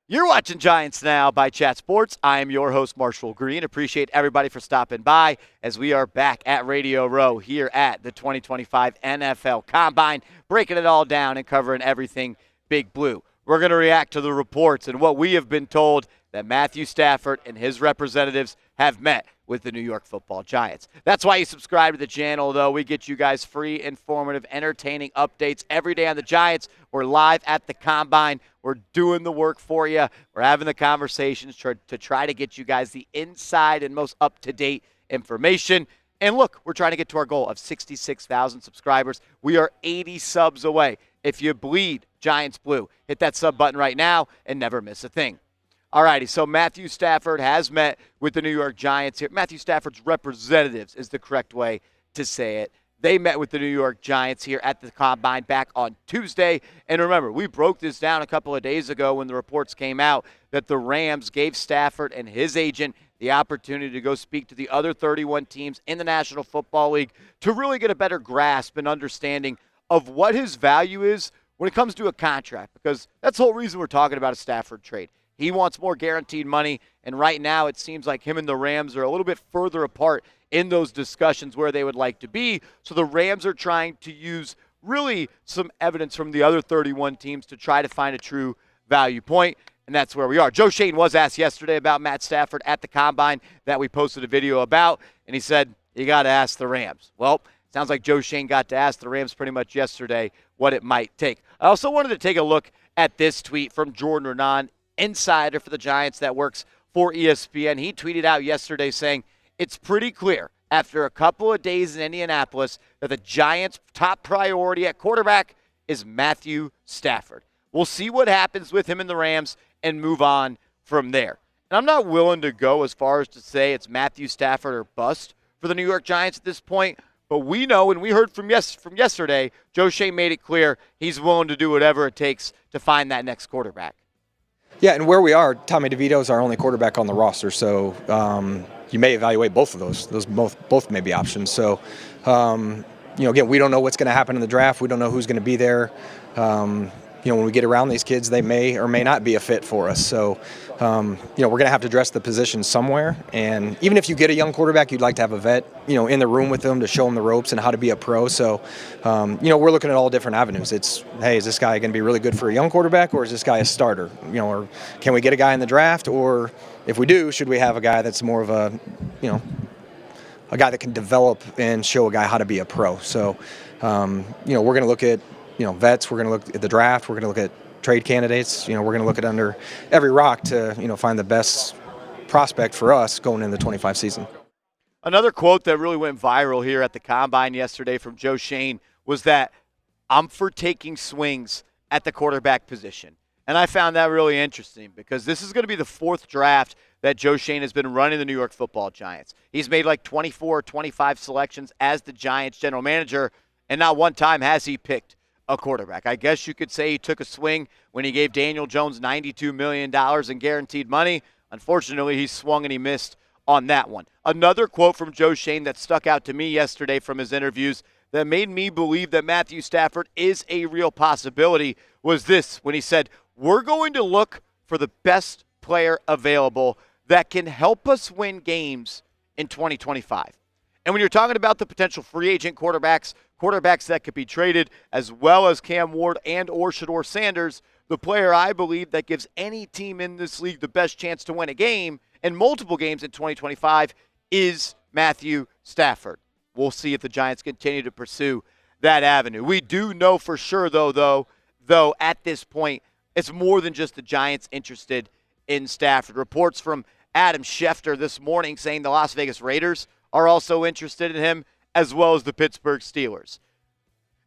You're watching Giants Now by Chat Sports. I am your host, Marshall Green. Appreciate everybody for stopping by as we are back at Radio Row here at the 2025 NFL Combine, breaking it all down and covering everything Big Blue. We're going to react to the reports and what we have been told that Matthew Stafford and his representatives have met with the New York Football Giants. That's why you subscribe to the channel, though. We get you guys free, informative, entertaining updates every day on the Giants. We're live at the Combine. We're doing the work for you. We're having the conversations to try to get you guys the inside and most up-to-date information. And look, we're trying to get to our goal of 66,000 subscribers. We are 80 subs away. If you bleed Giants Blue, hit that sub button right now and never miss a thing. All righty, so Matthew Stafford has met with the New York Giants here. Matthew Stafford's representatives is the correct way to say it. They met with the New York Giants here at the Combine back on Tuesday. And remember, we broke this down a couple of days ago when the reports came out that the Rams gave Stafford and his agent the opportunity to go speak to the other 31 teams in the National Football League to really get a better grasp and understanding of what his value is when it comes to a contract, because that's the whole reason we're talking about a Stafford trade. He wants more guaranteed money, and right now it seems like him and the Rams are a little bit further apart in those discussions where they would like to be. So the Rams are trying to use really some evidence from the other 31 teams to try to find a true value point, and that's where we are. Joe Schoen was asked yesterday about Matt Stafford at the Combine that we posted a video about, and he said, you got to ask the Rams. Well, sounds like Joe Schoen got to ask the Rams pretty much yesterday what it might take. I also wanted to take a look at this tweet from Jordan Renan, insider for the Giants that works for ESPN. He tweeted out yesterday saying, it's pretty clear after a couple of days in Indianapolis that the Giants' top priority at quarterback is Matthew Stafford. We'll see what happens with him in the Rams and move on from there. And I'm not willing to go as far as to say it's Matthew Stafford or bust for the New York Giants at this point, but we know, and we heard from yesterday, Joe Schoen made it clear he's willing to do whatever it takes to find that next quarterback. Yeah, and where we are, Tommy DeVito is our only quarterback on the roster, so you may evaluate both of those. Those both may be options. So, again, we don't know what's going to happen in the draft. We don't know who's going to be there. When we get around these kids, they may or may not be a fit for us. So, we're going to have to address the position somewhere. And even if you get a young quarterback, you'd like to have a vet, in the room with them to show them the ropes and how to be a pro. So, we're looking at all different avenues. It's, hey, is this guy going to be really good for a young quarterback, or is this guy a starter? Or can we get a guy in the draft? Or if we do, should we have a guy that's more of a guy that can develop and show a guy how to be a pro? So, we're going to look at vets. We're going to look at the draft. We're going to look at trade candidates. We're going to look at under every rock to, find the best prospect for us going into the 25 season. Another quote that really went viral here at the Combine yesterday from Joe Schoen was that I'm for taking swings at the quarterback position. And I found that really interesting because this is going to be the fourth draft that Joe Schoen has been running the New York Football Giants. He's made like 24 or 25 selections as the Giants general manager, and not one time has he picked a quarterback. I guess you could say he took a swing when he gave Daniel Jones $92 million in guaranteed money. Unfortunately, he swung and he missed on that one. Another quote from Joe Schoen that stuck out to me yesterday from his interviews that made me believe that Matthew Stafford is a real possibility was this, when he said, we're going to look for the best player available that can help us win games in 2025. And when you're talking about the potential free agent quarterbacks that could be traded, as well as Cam Ward and or Shedeur Sanders, the player I believe that gives any team in this league the best chance to win a game and multiple games in 2025 is Matthew Stafford. We'll see if the Giants continue to pursue that avenue. We do know for sure, though, at this point, it's more than just the Giants interested in Stafford. Reports from Adam Schefter this morning saying the Las Vegas Raiders are also interested in him, as well as the Pittsburgh Steelers.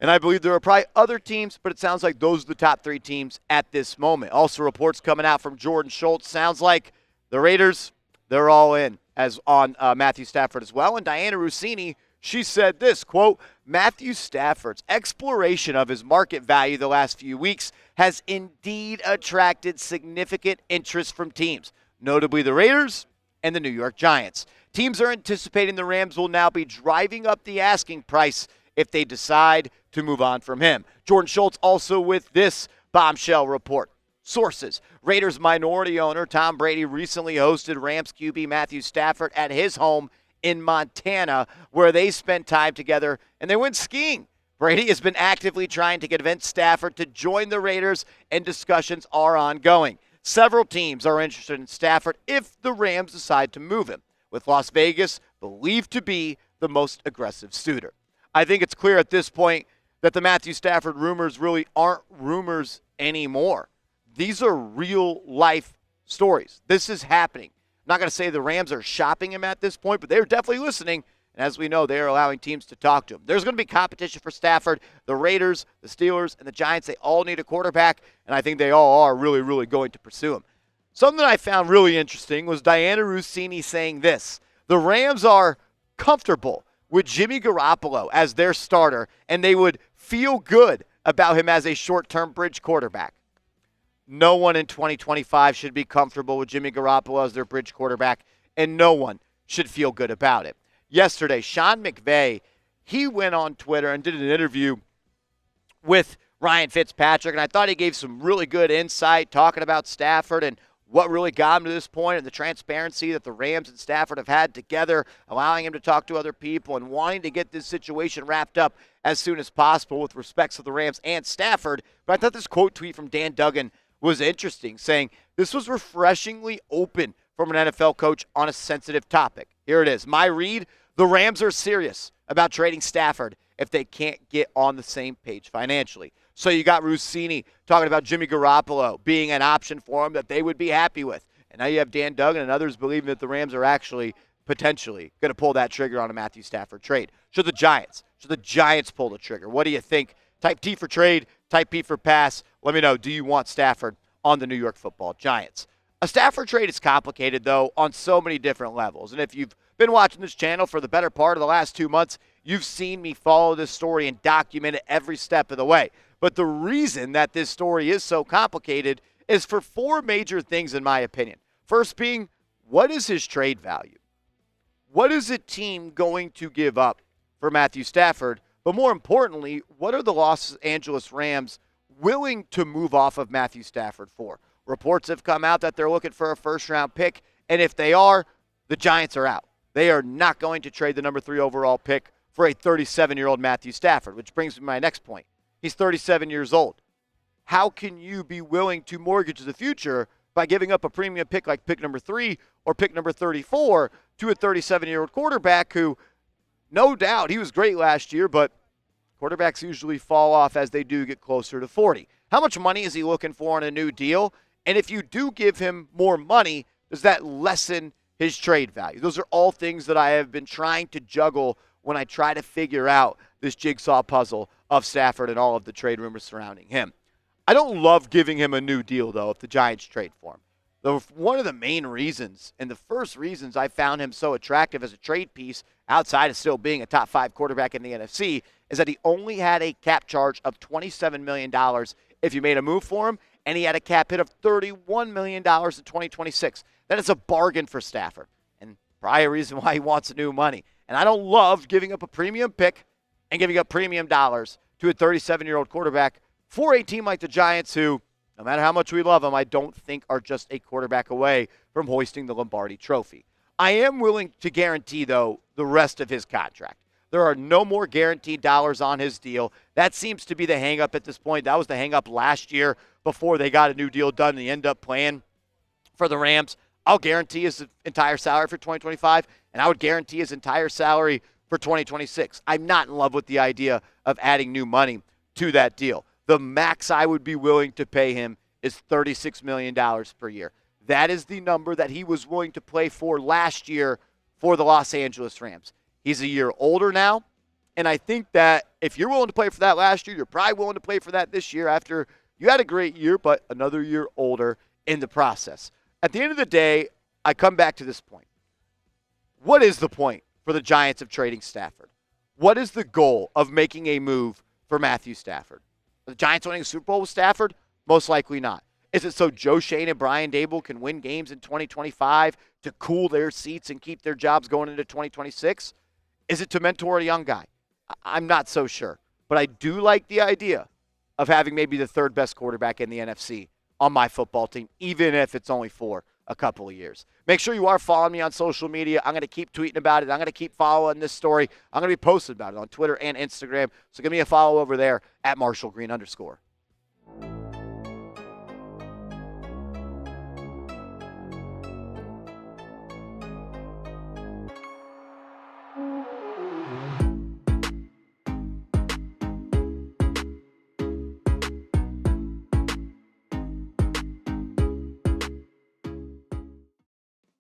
And I believe there are probably other teams, but it sounds like those are the top three teams at this moment. Also, reports coming out from Jordan Schultz. Sounds like the Raiders, they're all in as on Matthew Stafford as well. And Dianna Russini, she said this, quote, Matthew Stafford's exploration of his market value the last few weeks has indeed attracted significant interest from teams, notably the Raiders and the New York Giants. Teams are anticipating the Rams will now be driving up the asking price if they decide to move on from him. Jordan Schultz also with this bombshell report. sources. Raiders minority owner Tom Brady recently hosted Rams QB Matthew Stafford at his home in Montana, where they spent time together and they went skiing. Brady has been actively trying to convince Stafford to join the Raiders, and discussions are ongoing. Several teams are interested in Stafford if the Rams decide to move him, with Las Vegas believed to be the most aggressive suitor. I think it's clear at this point that the Matthew Stafford rumors really aren't rumors anymore. These are real life stories. This is happening. I'm not going to say the Rams are shopping him at this point, but they're definitely listening. And as we know, they are allowing teams to talk to him. There's going to be competition for Stafford. The Raiders, the Steelers, and the Giants, they all need a quarterback, and I think they all are really, really going to pursue him. Something I found really interesting was Dianna Russini saying this: the Rams are comfortable with Jimmy Garoppolo as their starter, and they would feel good about him as a short-term bridge quarterback. No one in 2025 should be comfortable with Jimmy Garoppolo as their bridge quarterback, and no one should feel good about it. Yesterday, Sean McVay, he went on Twitter and did an interview with Ryan Fitzpatrick, and I thought he gave some really good insight talking about Stafford and what really got him to this point, and the transparency that the Rams and Stafford have had together, allowing him to talk to other people and wanting to get this situation wrapped up as soon as possible with respect to the Rams and Stafford. But I thought this quote tweet from Dan Duggan was interesting, saying this was refreshingly open from an NFL coach on a sensitive topic. Here it is. My read: the Rams are serious about trading Stafford if they can't get on the same page financially. So you got Russini talking about Jimmy Garoppolo being an option for him that they would be happy with. And now you have Dan Duggan and others believing that the Rams are actually potentially going to pull that trigger on a Matthew Stafford trade. Should the Giants pull the trigger? What do you think? Type T for trade, type P for pass. Let me know, do you want Stafford on the New York Football Giants? A Stafford trade is complicated, though, on so many different levels. And if you've been watching this channel for the better part of the last 2 months, you've seen me follow this story and document it every step of the way. But the reason that this story is so complicated is for 4 major things, in my opinion. First being, what is his trade value? What is a team going to give up for Matthew Stafford? But more importantly, what are the Los Angeles Rams willing to move off of Matthew Stafford for? Reports have come out that they're looking for a first-round pick, and if they are, the Giants are out. They are not going to trade the number 3 overall pick for a 37-year-old Matthew Stafford, which brings me to my next point. He's 37 years old. How can you be willing to mortgage the future by giving up a premium pick like pick number 3 or pick number 34 to a 37-year-old quarterback who, no doubt, he was great last year, but quarterbacks usually fall off as they do get closer to 40. How much money is he looking for on a new deal? And if you do give him more money, does that lessen his trade value? Those are all things that I have been trying to juggle when I try to figure out this jigsaw puzzle of Stafford and all of the trade rumors surrounding him. I don't love giving him a new deal, though, if the Giants trade for him. Though one of the main reasons, and the first reasons I found him so attractive as a trade piece, outside of still being a top 5 quarterback in the NFC, is that he only had a cap charge of $27 million if you made a move for him, and he had a cap hit of $31 million in 2026. That is a bargain for Stafford, and probably a reason why he wants new money. And I don't love giving up a premium pick and giving up premium dollars to a 37-year-old quarterback for a team like the Giants who, no matter how much we love them, I don't think are just a quarterback away from hoisting the Lombardi Trophy. I am willing to guarantee, though, the rest of his contract. There are no more guaranteed dollars on his deal. That seems to be the hang-up at this point. That was the hang-up last year before they got a new deal done and they end up playing for the Rams. I'll guarantee his entire salary for 2025, and I would guarantee his entire salary for 2026. I'm not in love with the idea of adding new money to that deal. The max I would be willing to pay him is $36 million per year. That is the number that he was willing to play for last year for the Los Angeles Rams. He's a year older now, and I think that if you're willing to play for that last year, you're probably willing to play for that this year after you had a great year, but another year older in the process. At the end of the day, I come back to this point. What is the point for the Giants of trading Stafford? What is the goal of making a move for Matthew Stafford? Are the Giants winning a Super Bowl with Stafford? Most likely not. Is it so Joe Shane and Brian Dable can win games in 2025 to cool their seats and keep their jobs going into 2026? Is it to mentor a young guy? I'm not so sure. But I do like the idea of having maybe the 3rd best quarterback in the NFC on my football team, even if it's only for a couple of years. Make sure you are following me on social media. I'm going to keep tweeting about it. I'm going to keep following this story. I'm going to be posting about it on Twitter and Instagram. So give me a follow over there at @MarshallGreen_.